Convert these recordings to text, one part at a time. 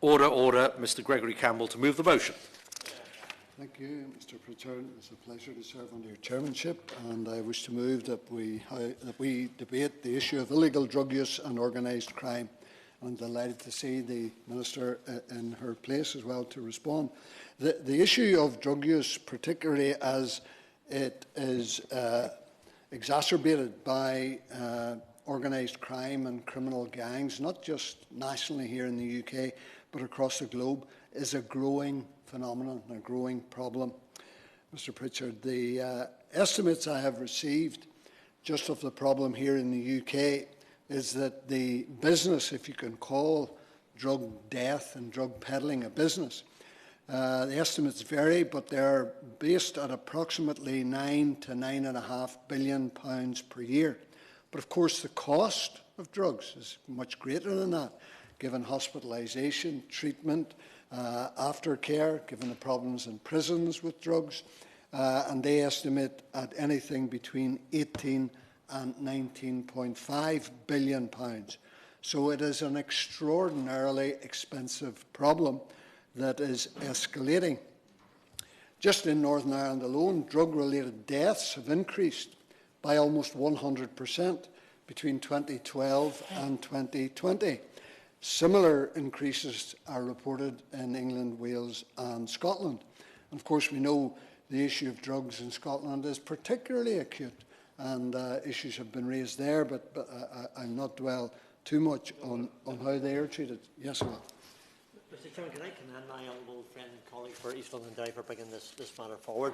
Order, order. Mr. Gregory Campbell to move the motion. Thank you, Mr. Pritchard. It's a pleasure to serve under your chairmanship, and I wish to move that we debate the issue of illegal drug use and organised crime. I'm delighted to see the Minister in her place as well to respond. The issue of drug use, particularly as it is exacerbated by organised crime and criminal gangs, not just nationally here in the UK, but across the globe, is a growing phenomenon, a growing problem. Mr. Pritchard, the estimates I have received just of the problem here in the UK is that the business, if you can call drug death and drug peddling a business, the estimates vary, but they're based at approximately £9 to £9.5 billion per year. But of course, the cost of drugs is much greater than that, given hospitalisation, treatment, aftercare, given the problems in prisons with drugs, and they estimate at anything between 18 and 19.5 billion pounds. So it is an extraordinarily expensive problem that is escalating. Just in Northern Ireland alone, drug-related deaths have increased by almost 100% between 2012 and 2020. Similar increases are reported in England, Wales and Scotland. And of course, we know the issue of drugs in Scotland is particularly acute, and issues have been raised there, but I'll not dwell too much on how they are treated. Yes, well. Mr. Chairman, can I commend my honourable friend and colleague for East London Derry for bringing this matter forward?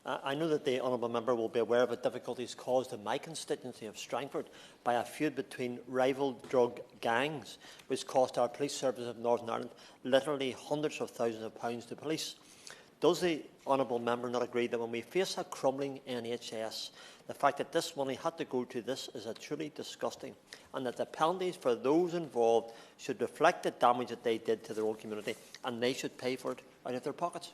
I know that the honourable member will be aware of the difficulties caused in my constituency of Strangford by a feud between rival drug gangs, which cost our police service of Northern Ireland literally hundreds of thousands of pounds to police. Does the honourable member not agree that when we face a crumbling NHS, the fact that this money had to go to this is truly disgusting, and that the penalties for those involved should reflect the damage that they did to their own community, and they should pay for it out of their pockets?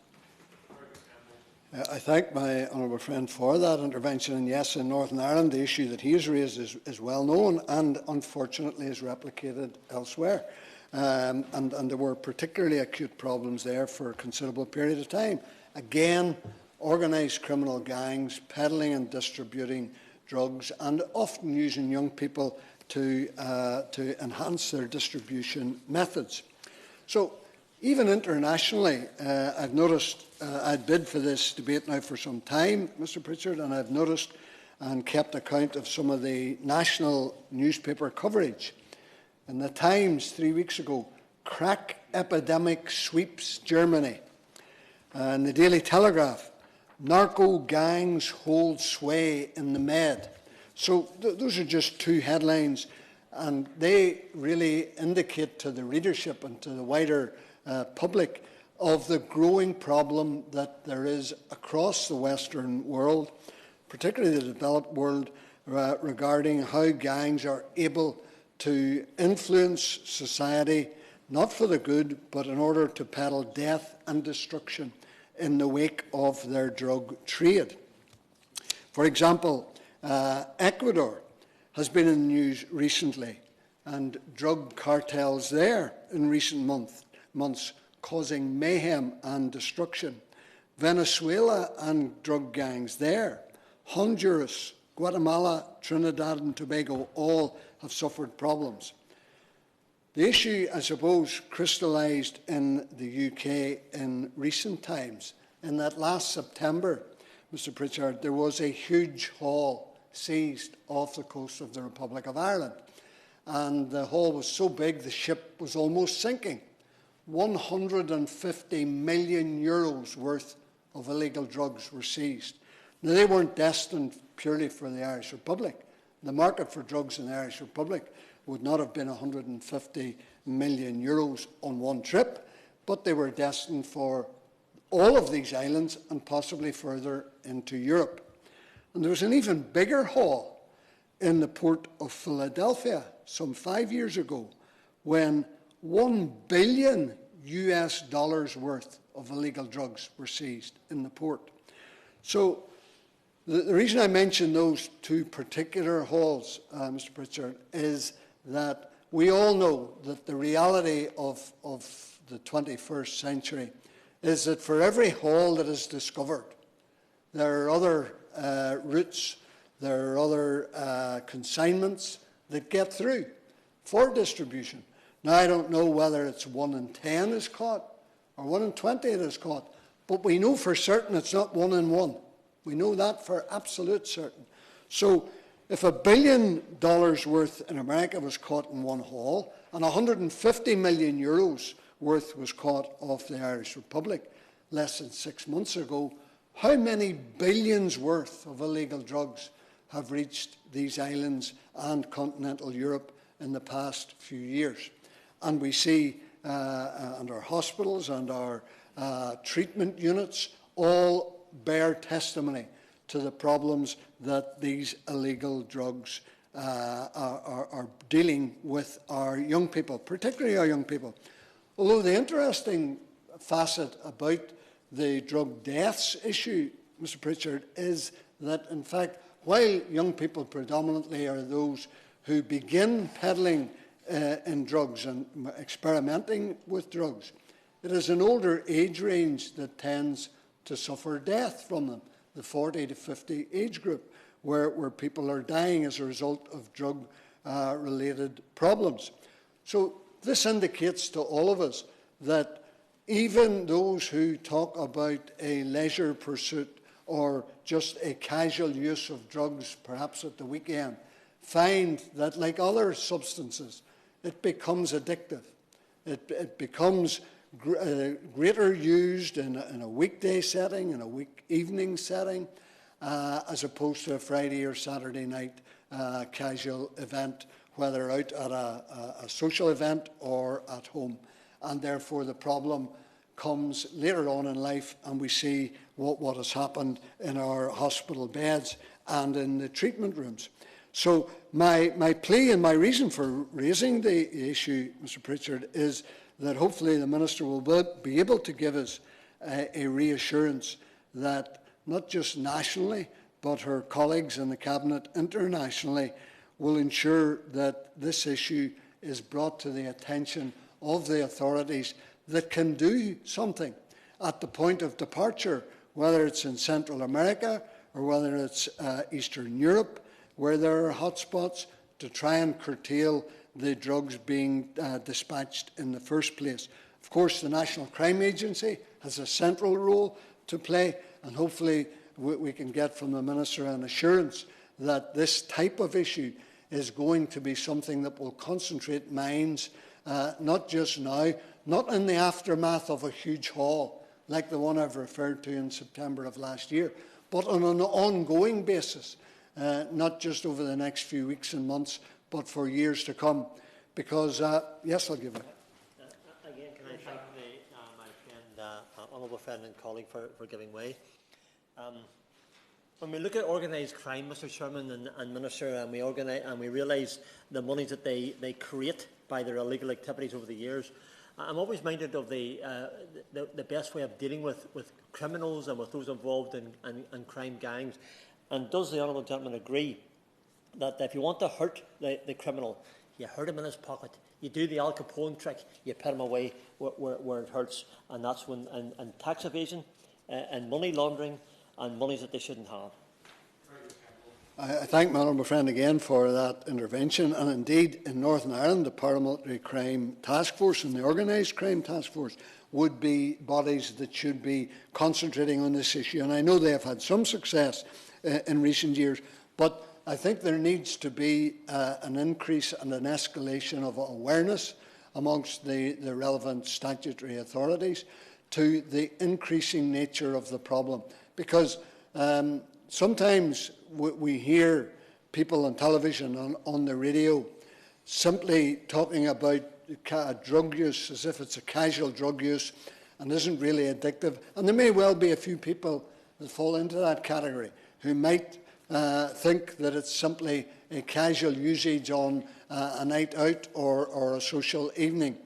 I thank my honourable friend for that intervention, and yes, in Northern Ireland the issue that he has raised is well known and unfortunately is replicated elsewhere. And there were particularly acute problems there for a considerable period of time. Again, organised criminal gangs peddling and distributing drugs, and often using young people to enhance their distribution methods. So even internationally, I've noticed, I'd bid for this debate now for some time, Mr. Pritchard, and I've noticed and kept account of some of the national newspaper coverage. In the Times 3 weeks ago, crack epidemic sweeps Germany. In the Daily Telegraph, narco gangs hold sway in the Med. So those are just two headlines, and they really indicate to the readership and to the wider public of the growing problem that there is across the Western world, particularly the developed world, regarding how gangs are able to influence society, not for the good, but in order to peddle death and destruction in the wake of their drug trade. For example, Ecuador has been in the news recently, and drug cartels there in recent months causing mayhem and destruction. Venezuela and drug gangs there. Honduras, Guatemala, Trinidad and Tobago all have suffered problems. The issue, I suppose, crystallised in the UK in recent times, in that last September, Mr. Pritchard, there was a huge haul seized off the coast of the Republic of Ireland. And the haul was so big, the ship was almost sinking. 150 million euros worth of illegal drugs were seized. Now, they weren't destined purely for the Irish Republic. The market for drugs in the Irish Republic would not have been 150 million euros on one trip, but they were destined for all of these islands and possibly further into Europe. And there was an even bigger haul in the port of Philadelphia some 5 years ago, when $1 billion worth of illegal drugs were seized in the port. So the reason I mention those two particular hauls, Mr. Pritchard, is that we all know that the reality of the 21st century is that for every haul that is discovered, there are other routes, there are other consignments that get through for distribution. Now, I don't know whether it's 1 in 10 is caught or 1 in 20 that is caught, but we know for certain it's not 1 in 1. We know that for absolute certain. So if $1 billion worth in America was caught in one haul and 150 million euros worth was caught off the Irish Republic less than 6 months ago, how many billions worth of illegal drugs have reached these islands and continental Europe in the past few years? And we see, and our hospitals and our treatment units all bear testimony to the problems that these illegal drugs are dealing with our young people, particularly our young people. Although the interesting facet about the drug deaths issue, Mr. Pritchard, is that, in fact, while young people predominantly are those who begin peddling in drugs and experimenting with drugs, it is an older age range that tends to suffer death from them, the 40 to 50 age group, where people are dying as a result of drug-related problems. So this indicates to all of us that even those who talk about a leisure pursuit or just a casual use of drugs, perhaps at the weekend, find that, like other substances, it becomes addictive. It becomes greater used in a weekday setting, in a evening setting, as opposed to a Friday or Saturday night casual event, whether out at a social event or at home. And therefore the problem comes later on in life, and we see what has happened in our hospital beds and in the treatment rooms. So my plea and my reason for raising the issue, Mr. Pritchard, is that hopefully the Minister will be able to give us a reassurance that not just nationally, but her colleagues in the Cabinet internationally will ensure that this issue is brought to the attention of the authorities that can do something at the point of departure, whether it's in Central America or whether it's Eastern Europe, where there are hotspots, to try and curtail the drugs being dispatched in the first place. Of course, the National Crime Agency has a central role to play, and hopefully we can get from the Minister an assurance that this type of issue is going to be something that will concentrate minds, not just now, not in the aftermath of a huge haul like the one I've referred to in September of last year, but on an ongoing basis, not just over the next few weeks and months, but for years to come. Because, yes, I'll give it. Again, can I thank my friend, honourable friend and colleague for giving way. When we look at organised crime, Mr. Chairman and Minister, and we realise the money that they create by their illegal activities over the years, I'm always minded of the best way of dealing with criminals and with those involved in crime gangs. And does the honourable gentleman agree that if you want to hurt the criminal, you hurt him in his pocket, you do the Al Capone trick, you put him away where it hurts, and that's when and tax evasion and money laundering and monies that they shouldn't have. I thank my honourable friend again for that intervention, and indeed in Northern Ireland the Paramilitary Crime Task Force and the Organised Crime Task Force would be bodies that should be concentrating on this issue, and I know they have had some success in recent years, but I think there needs to be an increase and an escalation of awareness amongst the relevant statutory authorities to the increasing nature of the problem, because sometimes we hear people on television, on the radio, simply talking about drug use as if it's a casual drug use and isn't really addictive. And there may well be a few people that fall into that category who might think that it's simply a casual usage on a night out or a social evening.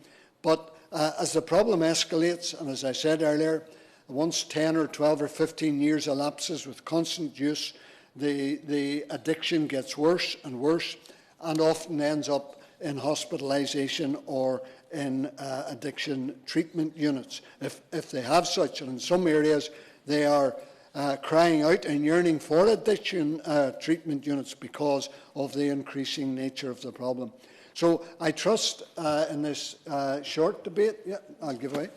But as the problem escalates, and as I said earlier, once 10 or 12 or 15 years elapses with constant use, the addiction gets worse and worse and often ends up in hospitalisation or in addiction treatment units, if they have such. And in some areas, they are crying out and yearning for addiction treatment units because of the increasing nature of the problem. So I trust in this short debate, I'll give way.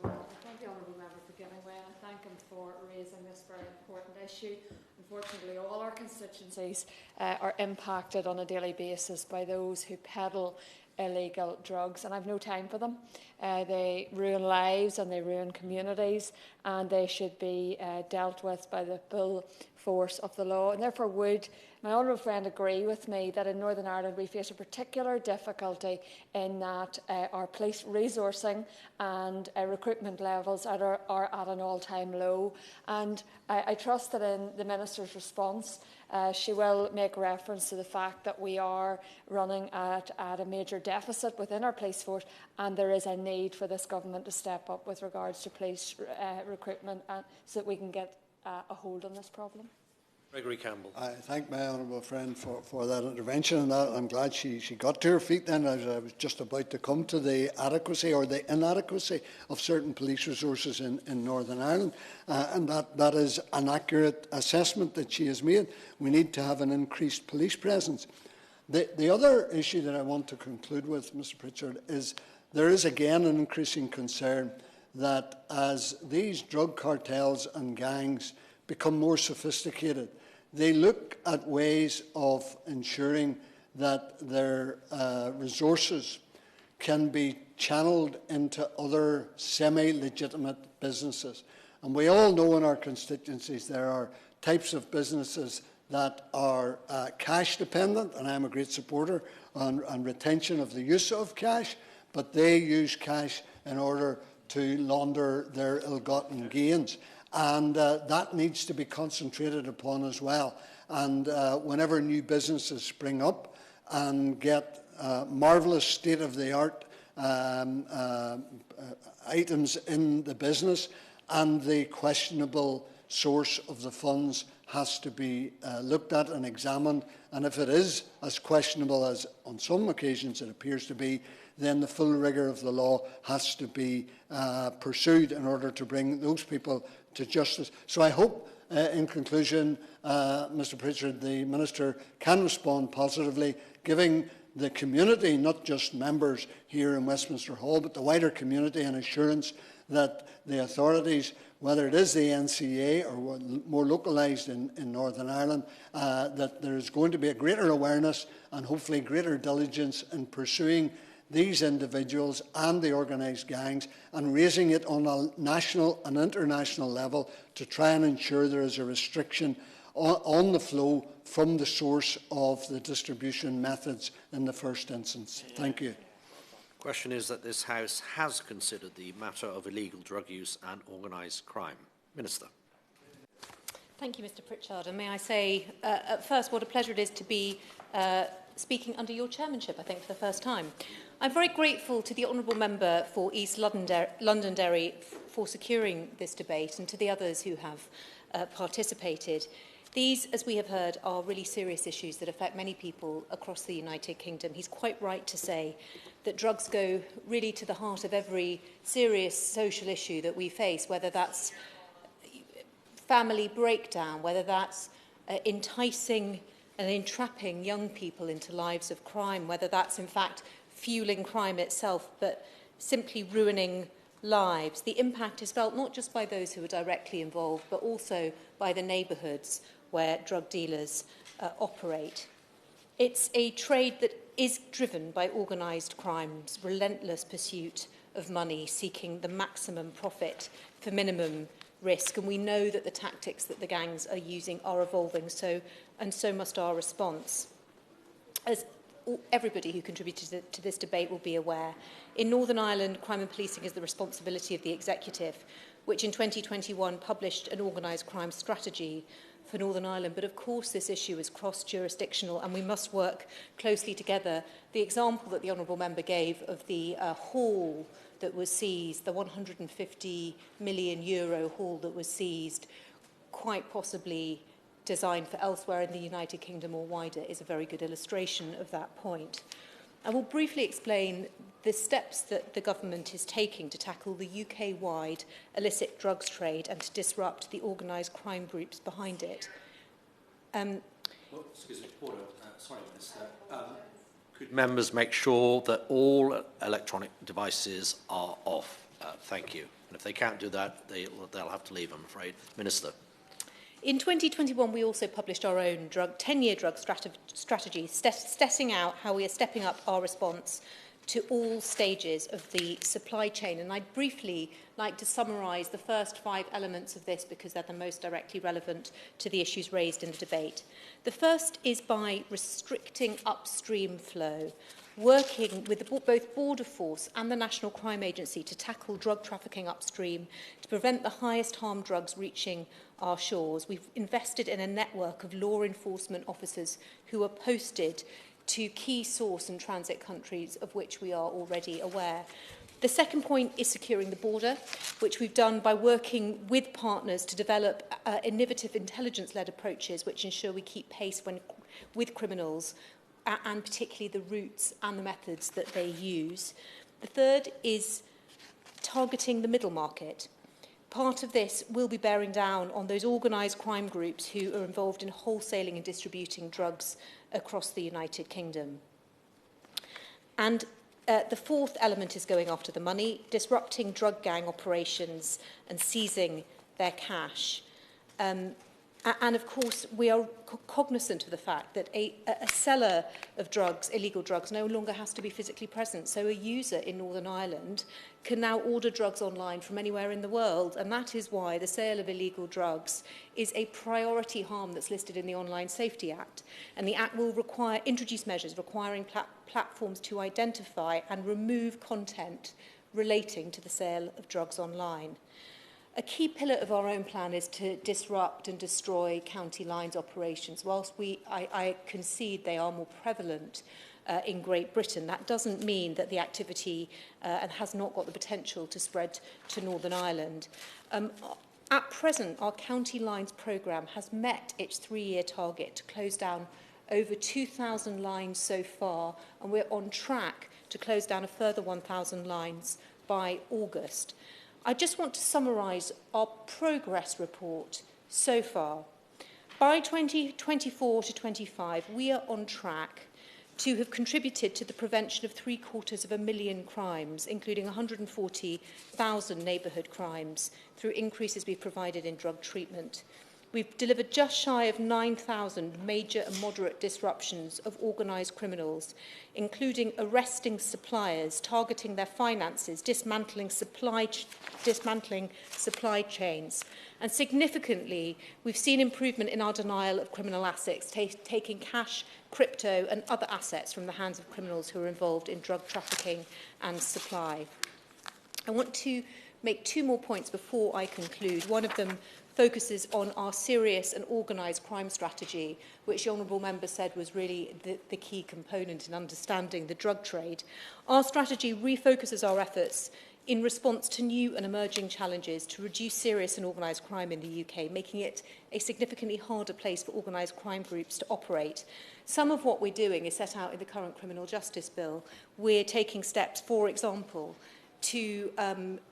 Thank the honourable member for giving way, and thank him for raising this very important issue. Unfortunately, all our constituencies are impacted on a daily basis by those who peddle illegal drugs, and I've no time for them. They ruin lives and they ruin communities, and they should be dealt with by the full force of the law. And therefore, would my honourable friend agree with me that in Northern Ireland we face a particular difficulty in that our police resourcing and recruitment levels are at an all-time low? And I trust that in the Minister's response she will make reference to the fact that we are running at a major deficit within our police force, and there is a need for this government to step up with regards to police recruitment so that we can get a hold on this problem. Gregory Campbell. I thank my honourable friend for that intervention, and I'm glad she got to her feet then. I was just about to come to the adequacy or the inadequacy of certain police resources in Northern Ireland, and that is an accurate assessment that she has made. We need to have an increased police presence. The other issue that I want to conclude with, Mr. Pritchard, is there is again an increasing concern that as these drug cartels and gangs become more sophisticated, they look at ways of ensuring that their resources can be channeled into other semi-legitimate businesses. And we all know in our constituencies there are types of businesses that are cash dependent, and I'm a great supporter on retention of the use of cash, but they use cash in order to launder their ill-gotten gains. And that needs to be concentrated upon as well. And whenever new businesses spring up and get marvellous state-of-the-art items in the business, and the questionable source of the funds has to be looked at and examined. And if it is as questionable as on some occasions it appears to be, then the full rigour of the law has to be pursued in order to bring those people to justice. So I hope, in conclusion, Mr. Pritchard, the Minister can respond positively, giving the community, not just members here in Westminster Hall, but the wider community, an assurance that the authorities, whether it is the NCA or more localised in Northern Ireland, that there is going to be a greater awareness and hopefully greater diligence in pursuing these individuals and the organised gangs and raising it on a national and international level to try and ensure there is a restriction on the flow from the source of the distribution methods in the first instance. Thank you. The question is that this House has considered the matter of illegal drug use and organised crime. Minister. Thank you, Mr. Pritchard. And may I say, at first, what a pleasure it is to be speaking under your chairmanship, I think, for the first time. I'm very grateful to the Honourable Member for East Londonderry for securing this debate, and to the others who have participated. These, as we have heard, are really serious issues that affect many people across the United Kingdom. He's quite right to say that drugs go really to the heart of every serious social issue that we face, whether that's family breakdown, whether that's enticing and entrapping young people into lives of crime, whether that's in fact fueling crime itself, but simply ruining lives. The impact is felt not just by those who are directly involved, but also by the neighbourhoods where drug dealers operate. It's a trade that is driven by organised crime's relentless pursuit of money, seeking the maximum profit for minimum risk. And we know that the tactics that the gangs are using are evolving, and so must our response. As everybody who contributed to this debate will be aware, in Northern Ireland, crime and policing is the responsibility of the Executive, which in 2021 published an organised crime strategy for Northern Ireland. But of course this issue is cross-jurisdictional and we must work closely together. The example that the Honourable Member gave of the hall that was seized, the €150 million hall that was seized, quite possibly designed for elsewhere in the United Kingdom or wider, is a very good illustration of that point. I will briefly explain the steps that the government is taking to tackle the UK-wide illicit drugs trade and to disrupt the organised crime groups behind it. Well, excuse me, Porter, sorry, Minister. Could members make sure that all electronic devices are off? Thank you. And if they can't do that, they'll have to leave, I'm afraid. Minister. In 2021, we also published our own 10-year drug strategy, setting out how we are stepping up our response to all stages of the supply chain. And I'd briefly like to summarise the first 5 elements of this because they're the most directly relevant to the issues raised in the debate. The first is by restricting upstream flow, working with both Border Force and the National Crime Agency to tackle drug trafficking upstream to prevent the highest harm drugs reaching our shores. We've invested in a network of law enforcement officers who are posted to key source and transit countries of which we are already aware. The second point is securing the border, which we've done by working with partners to develop innovative intelligence-led approaches which ensure we keep pace with criminals and particularly the routes and the methods that they use. The third is targeting the middle market. Part of this will be bearing down on those organised crime groups who are involved in wholesaling and distributing drugs across the United Kingdom. And the fourth element is going after the money, disrupting drug gang operations and seizing their cash. And of course, we are cognizant of the fact that a seller of drugs, illegal drugs, no longer has to be physically present. So a user in Northern Ireland can now order drugs online from anywhere in the world. And that is why the sale of illegal drugs is a priority harm that's listed in the Online Safety Act. And the Act will introduce measures requiring platforms to identify and remove content relating to the sale of drugs online. A key pillar of our own plan is to disrupt and destroy county lines operations. Whilst I concede they are more prevalent in Great Britain, that doesn't mean that the activity and has not got the potential to spread to Northern Ireland. At present, our county lines programme has met its 3-year target to close down over 2,000 lines so far, and we're on track to close down a further 1,000 lines by August. I just want to summarise our progress report so far. By 2024 to 25, we are on track to have contributed to the prevention of 750,000 crimes, including 140,000 neighbourhood crimes, through increases we've provided in drug treatment. We've delivered just shy of 9,000 major and moderate disruptions of organised criminals, including arresting suppliers, targeting their finances, dismantling supply chains. And significantly, we've seen improvement in our denial of criminal assets, taking cash, crypto and other assets from the hands of criminals who are involved in drug trafficking and supply. I want to make 2 more points before I conclude. One of them focuses on our serious and organised crime strategy, which the Honourable Member said was really the key component in understanding the drug trade. Our strategy refocuses our efforts in response to new and emerging challenges to reduce serious and organised crime in the UK, making it a significantly harder place for organised crime groups to operate. Some of what we're doing is set out in the current Criminal Justice Bill. We're taking steps, for example, to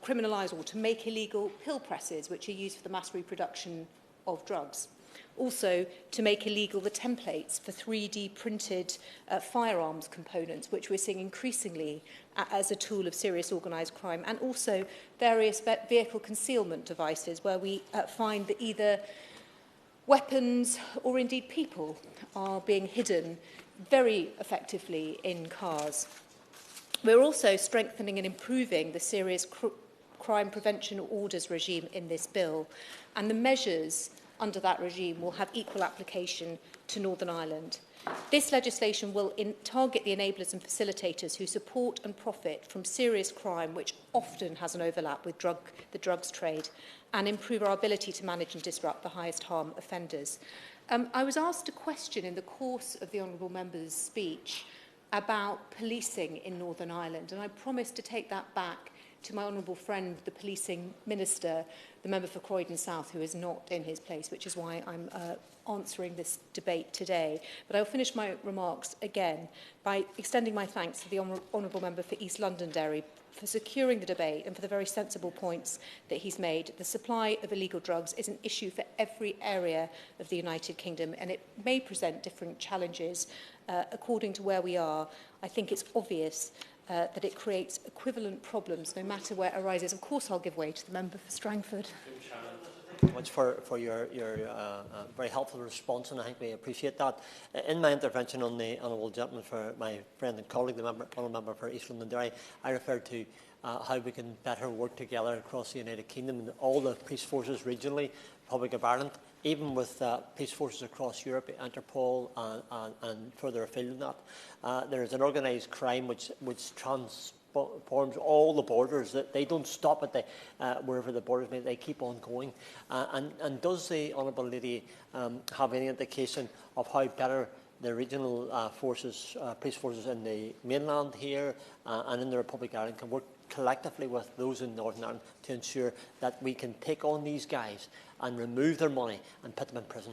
criminalise or to make illegal pill presses, which are used for the mass reproduction of drugs. Also, to make illegal the templates for 3D printed firearms components, which we're seeing increasingly as a tool of serious organised crime, and also various vehicle concealment devices, where we find that either weapons or indeed people are being hidden very effectively in cars. We're also strengthening and improving the serious crime prevention orders regime in this bill, and the measures under that regime will have equal application to Northern Ireland. This legislation will target the enablers and facilitators who support and profit from serious crime, which often has an overlap with the drugs trade, and improve our ability to manage and disrupt the highest harm offenders. I was asked a question in the course of the Honourable Member's speech about policing in Northern Ireland, and I promised to take that back to my honourable friend, the Policing Minister, the member for Croydon South, who is not in his place, which is why I'm answering this debate today. But I'll finish my remarks again by extending my thanks to the honourable member for East Londonderry for securing the debate and for the very sensible points that he's made. The supply of illegal drugs is an issue for every area of the United Kingdom, and it may present different challenges according to where we are. I think it's obvious that it creates equivalent problems no matter where it arises. Of course, I'll give way to the member for Strangford. Thank you much for your very helpful response, and I think we appreciate that. In my intervention on the honourable gentleman for my friend and colleague, the honourable member for East Londonderry, I referred to how we can better work together across the United Kingdom and all the police forces regionally, Republic of Ireland, even with police forces across Europe, Interpol and further afield than that. There is an organised crime which transforms all the borders. That they don't stop at wherever the borders may, they keep on going. And does the honourable lady have any indication of how better the regional forces, police forces in the mainland here and in the Republic of Ireland can work collectively with those in Northern Ireland to ensure that we can take on these guys and remove their money and put them in prison?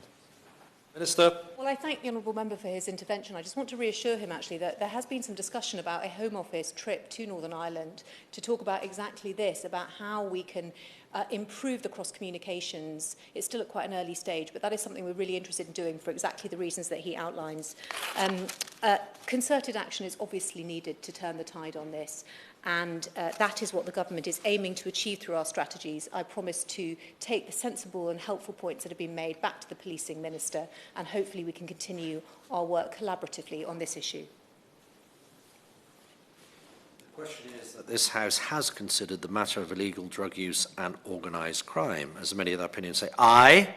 Minister. Well, I thank the honourable member for his intervention. I just want to reassure him, actually, that there has been some discussion about a Home Office trip to Northern Ireland to talk about exactly this, about how we can improve the cross-communications. It's still at quite an early stage, but that is something we're really interested in doing for exactly the reasons that he outlines. Concerted action is obviously needed to turn the tide on this. And that is what the government is aiming to achieve through our strategies. I promise to take the sensible and helpful points that have been made back to the Policing Minister, and hopefully we can continue our work collaboratively on this issue. The question is that this House has considered the matter of illegal drug use and organised crime. As many of the opinions say, aye.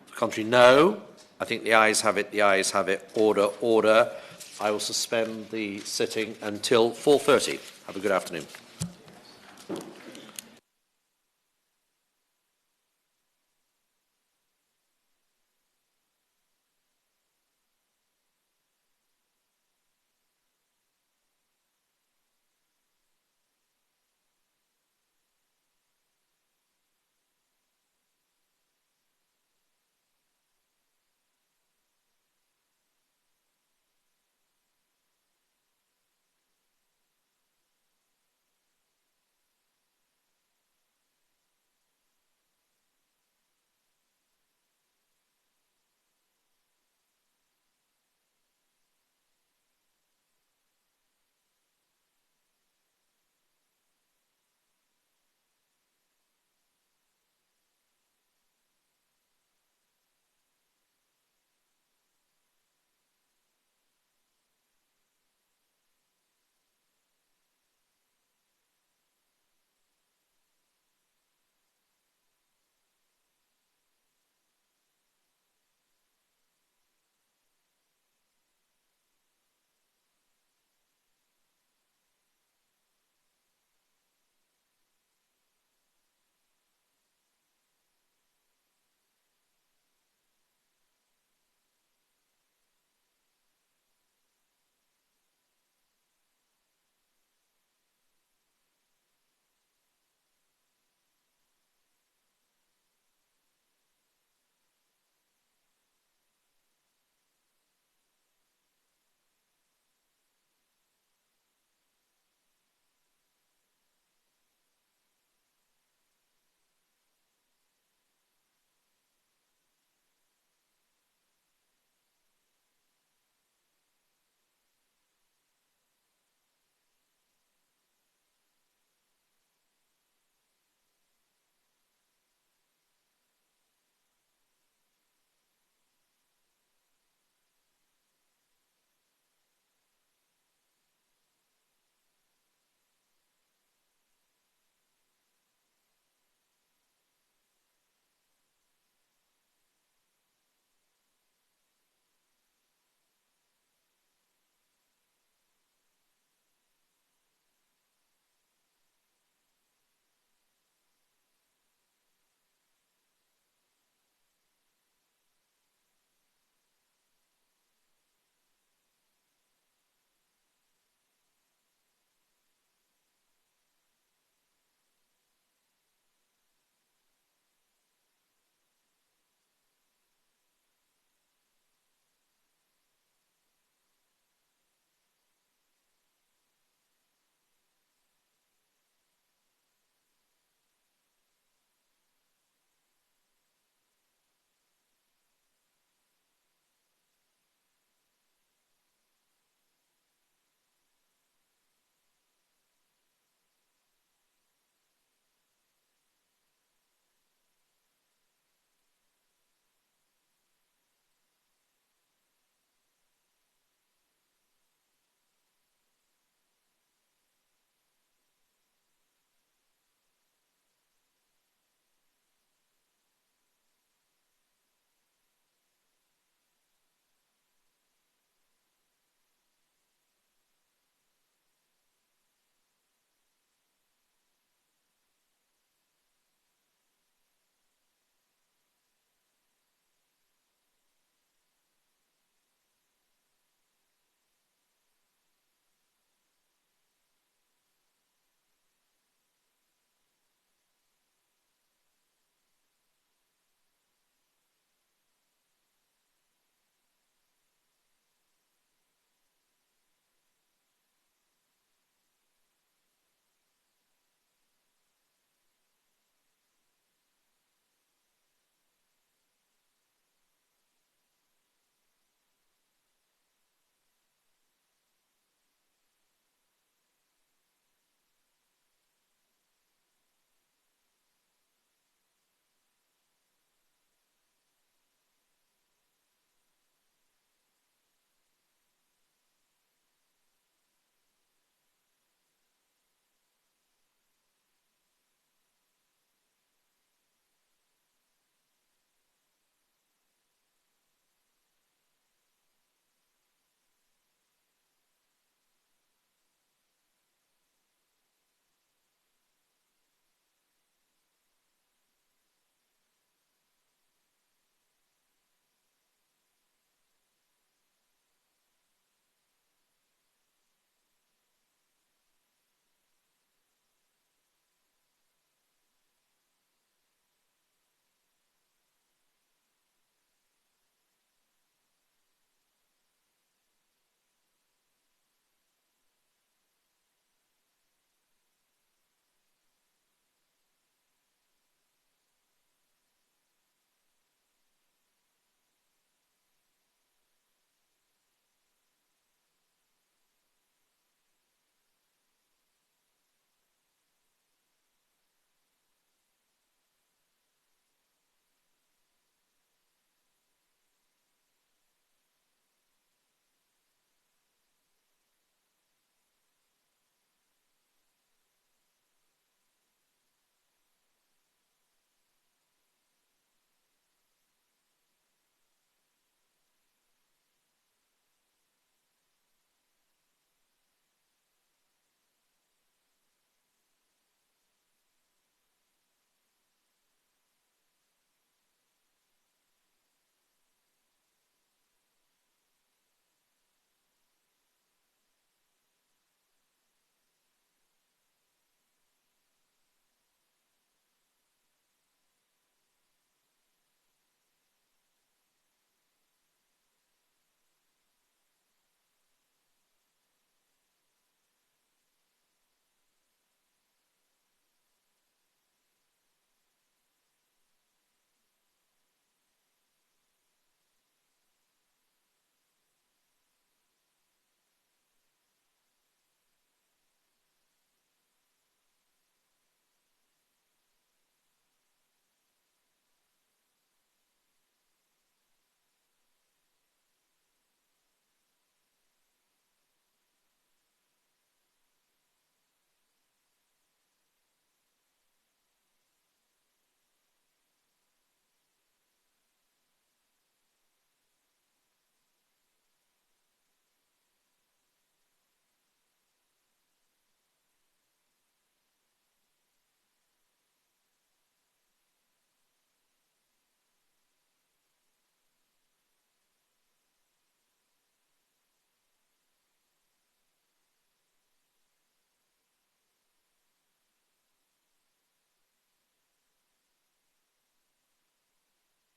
The contrary, no. I think the ayes have it. The ayes have it. Order, order. I will suspend the sitting until 4:30. Have a good afternoon.